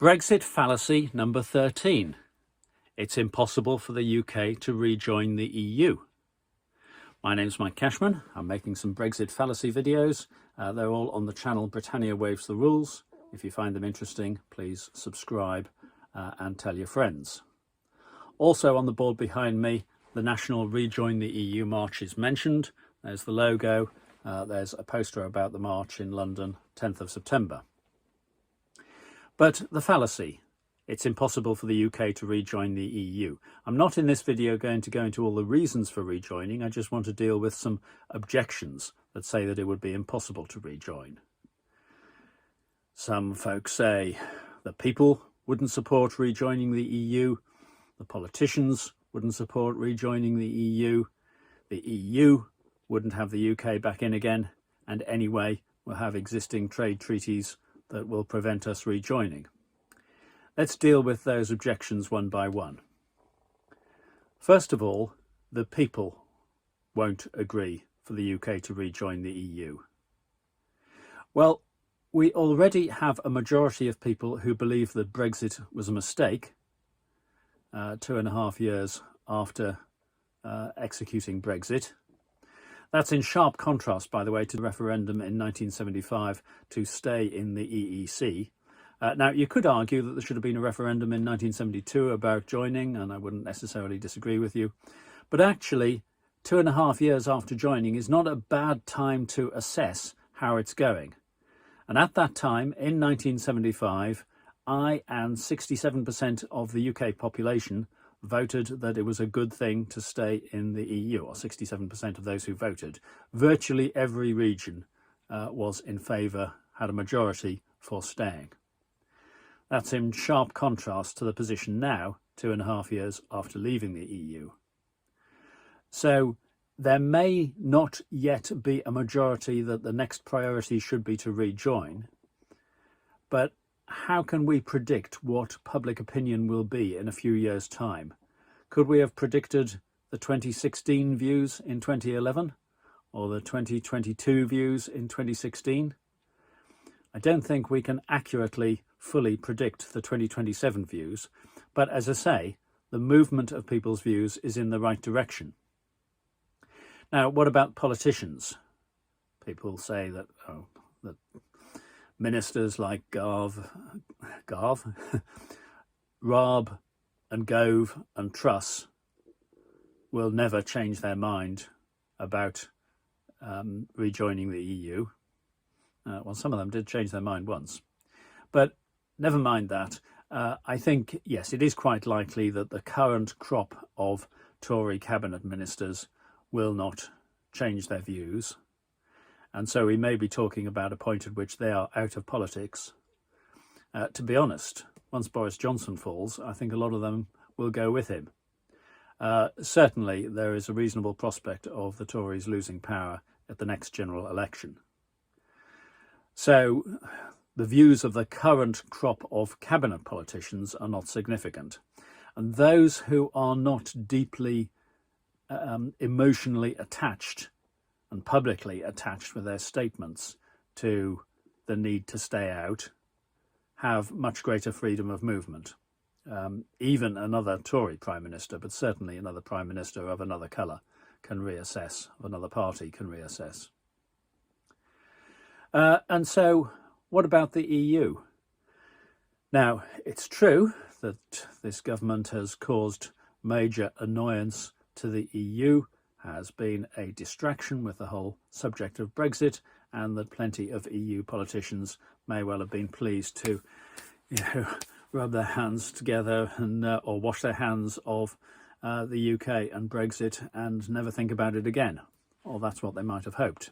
Brexit fallacy number 13. It's impossible for the UK to rejoin the EU. My name's Mike Cashman. I'm making some Brexit fallacy videos. They're all on the channel Britannia Waves the Rules. If you find them interesting, please subscribe and tell your friends. Also on the board behind me, the National Rejoin the EU march is mentioned. There's the logo. There's a poster about the march in London, 10th of September. But the fallacy, it's impossible for the UK to rejoin the EU. I'm not in this video going to go into all the reasons for rejoining. I just want to deal with some objections that say that it would be impossible to rejoin. Some folks say the people wouldn't support rejoining the EU, the politicians wouldn't support rejoining the EU wouldn't have the UK back in again, and anyway, we'll have existing trade treaties that will prevent us rejoining. Let's deal with those objections one by one. First of all, the people won't agree for the UK to rejoin the EU. Well, we already have a majority of people who believe that Brexit was a mistake 2.5 years after executing Brexit. That's in sharp contrast, by the way, to the referendum in 1975 to stay in the EEC. Now, you could argue that there should have been a referendum in 1972 about joining, and I wouldn't necessarily disagree with you. But actually, 2.5 years after joining is not a bad time to assess how it's going. And at that time, in 1975, I and 67% of the UK population voted that it was a good thing to stay in the EU, or 67% of those who voted. Virtually every region was in favour, had a majority for staying. That's in sharp contrast to the position now, 2.5 years after leaving the EU. So there may not yet be a majority that the next priority should be to rejoin, but how can we predict what public opinion will be in a few years' time? Could we have predicted the 2016 views in 2011 or the 2022 views in 2016? I don't think we can accurately fully predict the 2027 views, but as I say, the movement of people's views is in the right direction. Now, what about politicians? People say that, that ministers like Raab and Gove and Truss will never change their mind about rejoining the EU. Well, some of them did change their mind once, but never mind that. I think, yes, it is quite likely that the current crop of Tory cabinet ministers will not change their views. And so we may be talking about a point at which they are out of politics. To be honest, once Boris Johnson falls, I think a lot of them will go with him. Certainly, there is a reasonable prospect of the Tories losing power at the next general election. So the views of the current crop of cabinet politicians are not significant. And those who are not deeply emotionally attached and publicly attached with their statements to the need to stay out have much greater freedom of movement. Even another Tory Prime Minister, but certainly another Prime Minister of another colour can reassess, of another party can reassess. And so what about the EU? Now, it's true that this government has caused major annoyance to the EU, has been a distraction with the whole subject of Brexit, and that plenty of EU politicians may well have been pleased to, rub their hands together and or wash their hands of the UK and Brexit and never think about it again. Or that's what they might have hoped.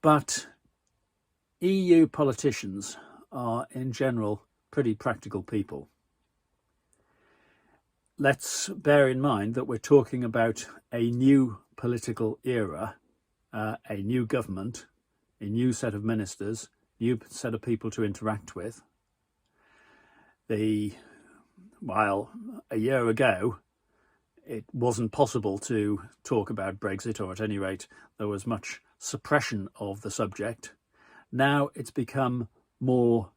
But EU politicians are, in general, pretty practical people. Let's bear in mind that we're talking about a new political era, a new government, a new set of ministers, new set of people to interact with. While a year ago it wasn't possible to talk about Brexit, or at any rate there was much suppression of the subject, now it's become more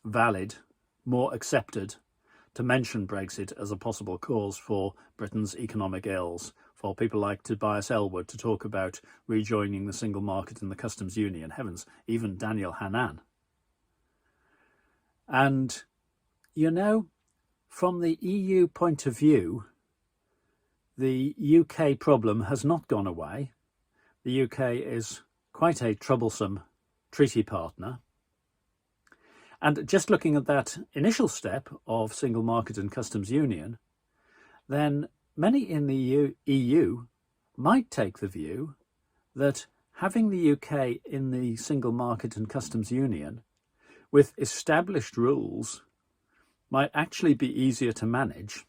valid, more accepted to mention Brexit as a possible cause for Britain's economic ills, for people like Tobias Ellwood to talk about rejoining the single market and the customs union. Heavens, even Daniel Hannan. And, you know, from the EU point of view, the UK problem has not gone away. The UK is quite a troublesome treaty partner. And just looking at that initial step of single market and customs union, then many in the EU might take the view that having the UK in the single market and customs union with established rules might actually be easier to manage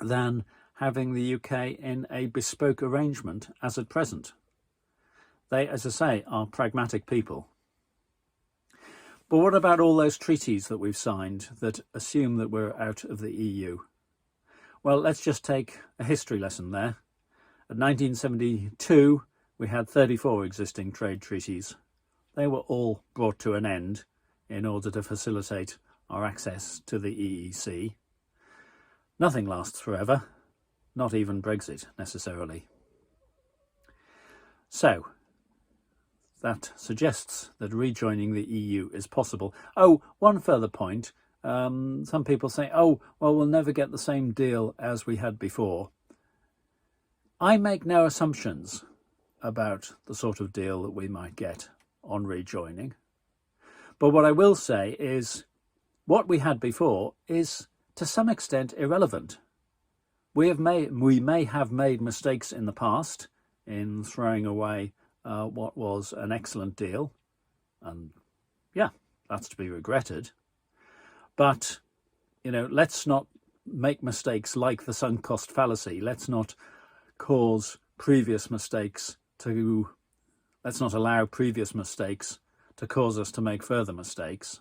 than having the UK in a bespoke arrangement as at present. They, as I say, are pragmatic people. But what about all those treaties that we've signed that assume that we're out of the EU? Well, let's just take a history lesson there. In 1972, we had 34 existing trade treaties. They were all brought to an end in order to facilitate our access to the EEC. Nothing lasts forever, not even Brexit necessarily. So, that suggests that rejoining the EU is possible. Oh, one further point. Some people say, oh, well, we'll never get the same deal as we had before. I make no assumptions about the sort of deal that we might get on rejoining. But what I will say is what we had before is to some extent irrelevant. We may have made mistakes in the past in throwing away what was an excellent deal, and yeah, that's to be regretted. But, you know, let's not make mistakes like the sunk cost fallacy. Let's not cause previous mistakes to, let's not allow previous mistakes to cause us to make further mistakes.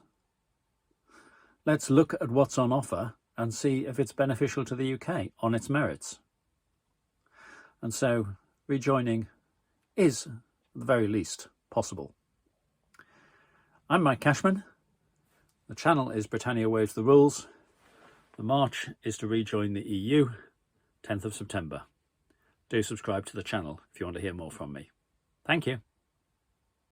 Let's look at what's on offer and see if it's beneficial to the UK on its merits. And so rejoining is, at the very least, possible. I'm Mike Cashman. The channel is Britannia Waves the Rules. The march is to rejoin the EU, 10th of September. Do subscribe to the channel if you want to hear more from me. Thank you.